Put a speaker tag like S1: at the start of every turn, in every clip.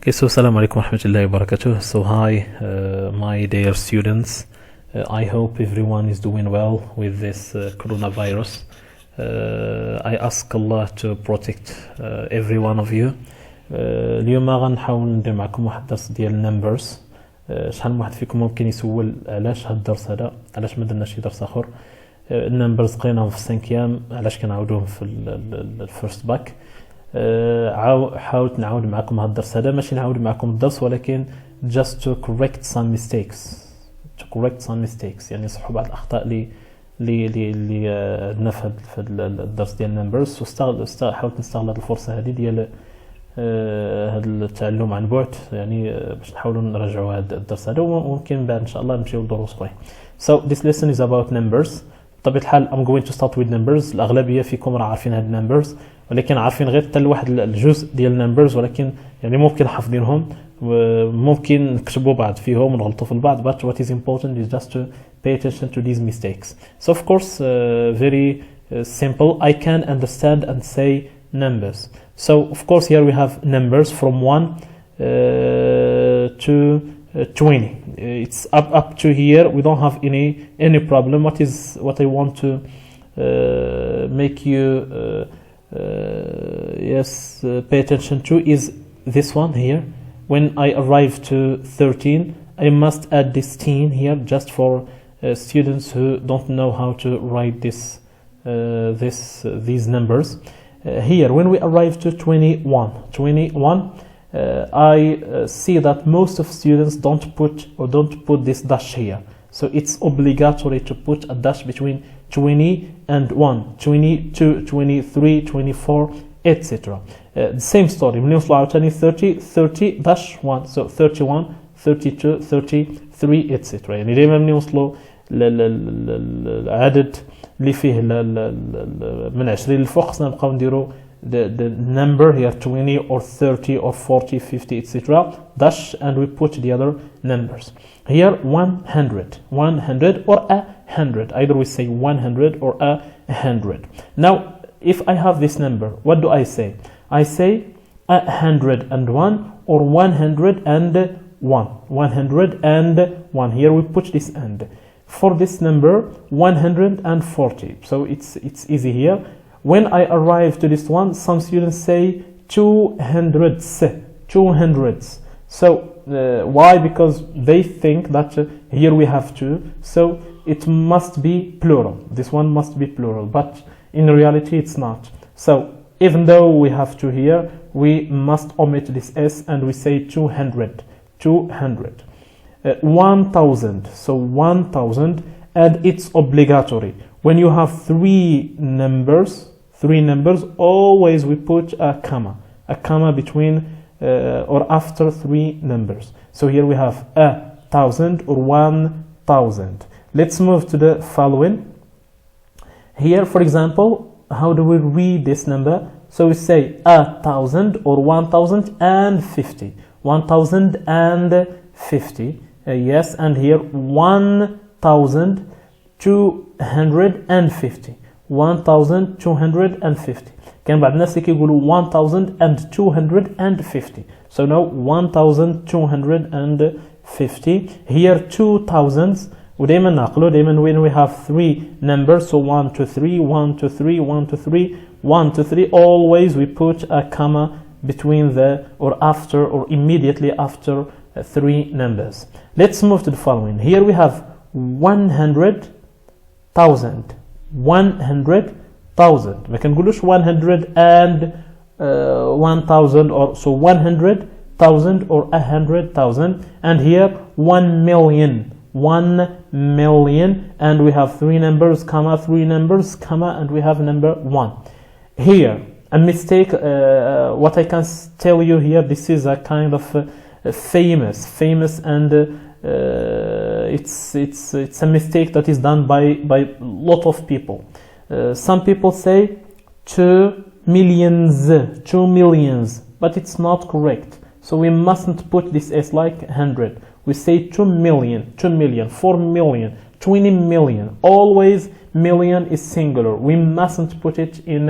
S1: Okay, so assalamu alaikum wa rahmatullahi wa barakatuh. So hi, my dear students. I hope everyone is doing well with this coronavirus. I ask Allah to protect every one of you. اليوم غنحاول ندير معكم واحد الدرس ديال numbers. شحال من واحد فيكم ممكن يسول علاش هاد الدرس هذا، علاش ما درناش شي درس اخر. النمبرز قريناهم في 5 ايام، علاش كنعاودوهم في الفيرست باك. حاولت نعاود معكم هذا الدرس هذا، ماشي نعاود معكم الدرس ولكن just to correct some mistakes يعني نصحوا بعض الاخطاء اللي عندنا في الدرس ديال النمبرز. حاولت نستغل هذه الفرصه هذه ديال هذا التعلم عن بعد، يعني باش نحاولوا نرجعوا هذا الدرس هذا، وممكن بعد ان شاء الله نمشيو لدروس اخرى. So this lesson is about numbers. بطبيعه الحال I'm going to start with numbers. الاغلبيه فيكم راه عارفين هاد النمبرز، ولكن عارفين غير حتى لواحد الجزء ديال النمبرز، ولكن يعني ممكن حافظينهم وممكن نكتبوا بعض فيهم ونغلطوا في البعض. But what is important is just to pay attention to these mistakes. So of course very simple. I can understand and say numbers. So of course here we have numbers from 1 to 20. It's up to here. We don't have any problem. What I want to make you pay attention to is this one here. When I arrive to 13, I must add this teen here, just for students who don't know how to write these numbers. Here, when we arrive to 21, I see that most of students don't put this dash here. So it's obligatory to put a dash between 20 and 1, 22, 23, 24, etc. The same story. من يوصلوا عاوتاني 30 dash 1. So 31, 32, 33, etc. يعني دائما من يوصلوا العدد اللي فيه من 20 للفوق خصنا نبقاو نديرو the number here 20 or 30 or 40, 50, etc. dash, and we put the other numbers. Here 100 or 100. Either we say 100 or 100. Now if I have this number, what do I say? I say 101 or 101. 101. Here we put this and. For this number 140. So it's easy here. When I arrive to this one, some students say 200s. So why? Because they think that here we have 2, so it must be plural. This one must be plural, but in reality it's not. So even though we have 2 here, we must omit this s and we say 200. 1000. So 1000, and it's obligatory. When you have three numbers, always we put a comma between or after 3 numbers. So here we have 1,000 or 1,000. Let's move to the following. Here, for example, how do we read this number? So we say 1,000 or 1,050. 1,050. Yes, and here 1,250. 1,250. كان بعض الناس اللي كيقولوا 1,250. So now 1,250. Here 2,000s. ودايما نعقلوا دايما when we have 3 numbers, so 1 to 3, 1 to 3, 1 to 3, 1 to 3, always we put a comma between the or after or immediately after 3 numbers. Let's move to the following. Here we have 100,000. 100,000. ما كنقولوش 100 and 1,000 or so 100,000 or 100,000. And here 1 million. 1 million, and we have 3 numbers, comma, 3 numbers, comma, and we have number 1. Here a mistake. What I can tell you here, this is a kind of famous, and it's a mistake that is done by a lot of people. Some people say 2 millions, but it's not correct. So we mustn't put this as like 100. We say 2 million, 4 million, 20 million. Always million is singular. We mustn't put it in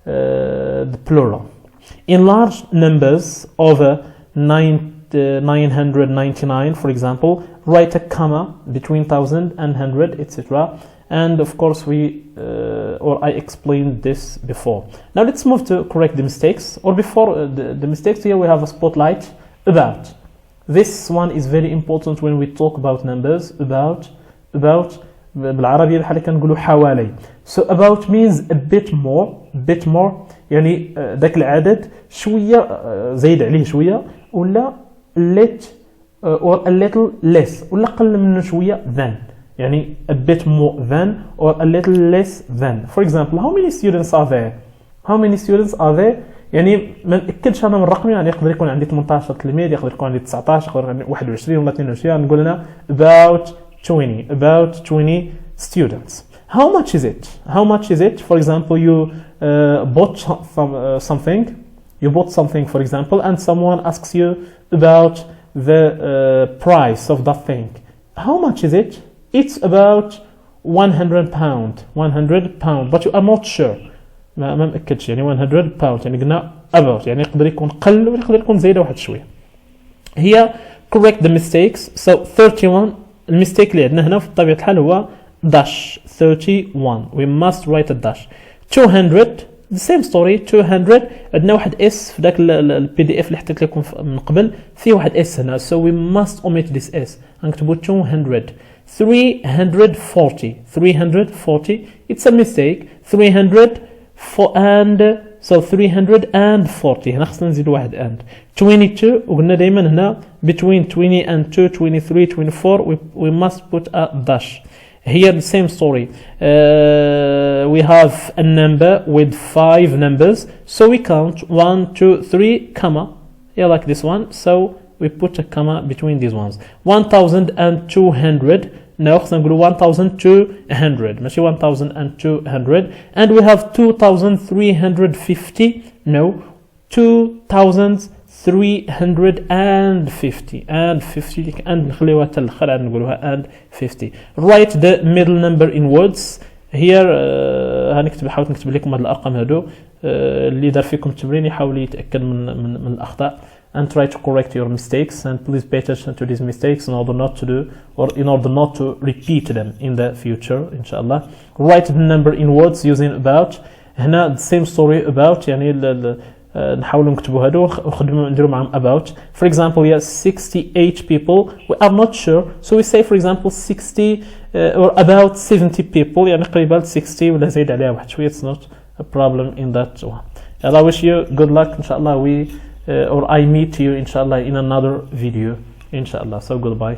S1: the plural. In large numbers of 999 for example, write a comma between 1000 and 100, etc. And of course or I explained this before. Now let's move to correct the mistakes. Or before the mistakes, here we have a spotlight about. This one is very important when we talk about numbers. About بالعربية بحال كنقولوا حوالي. So about means a bit more يعني ذاك العدد شوية زايد عليه شوية ولا or a little less ولا قل منه شوية than يعني a bit more than or a little less than. For example, how many students are there? يعني ما نأكدش انا من الرقم، يعني يقدر يكون عندي 18 تلميذ، يقدر يكون عندي 19، يقدر يكون عندي 21 ولا 22. نقول لنا about 20 students. How much is it? For example, you bought something for example, and someone asks you about the price of that thing. How much is it? It's about 100 pound, but you are not sure. ما مأكدش يعني 100 pound يعني قلنا about يعني يقدر يكون قل ويقدر يكون زايدة واحد شوية. Here correct the mistakes. So 31 الميستيك اللي عندنا هنا في طبيعة الحال هو dash 31. We must write a dash. 200 the same story. 200 عندنا واحد اس في ذاك البي دي اف اللي حطيت لكم من قبل فيه واحد اس هنا. So we must omit this s. غنكتبوا 200. 340 it's a mistake. 340 هنا خصنا نزيدوا واحد and. 22 وقلنا دائما هنا between 20 and 2 23 24 we must put a dash. Here the same story. We have a number with 5 numbers, so we count 1 2 3 comma, yeah, like this one, so we put a comma between these ones. 1200 now خصنا نقولوا 1200 ماشي 1200. And we have 2350 no 2350 and 50 and نخليوها حتى الاخر عاد نقولوها and 50. Write the middle number in words. Here حاولت نكتب لكم هاد الارقام هادو. اللي دار فيكم التمرين يحاول يتاكد من الاخطاء and try to correct your mistakes, and please pay attention to these mistakes in order not to repeat them in the future inshallah. Write the number in words using about. هنا the same story about يعني نحاولوا نكتبوا هادو ونخدموا نديروا معهم about. For example, yes, 68 people, we are not sure, so we say for example 60 or about 70 people يعني قريبة ل 60 ولا زايد عليها واحد شوية. It's not a problem in that one. And I wish you good luck inshallah. I meet you inshallah in another video inshallah. So goodbye.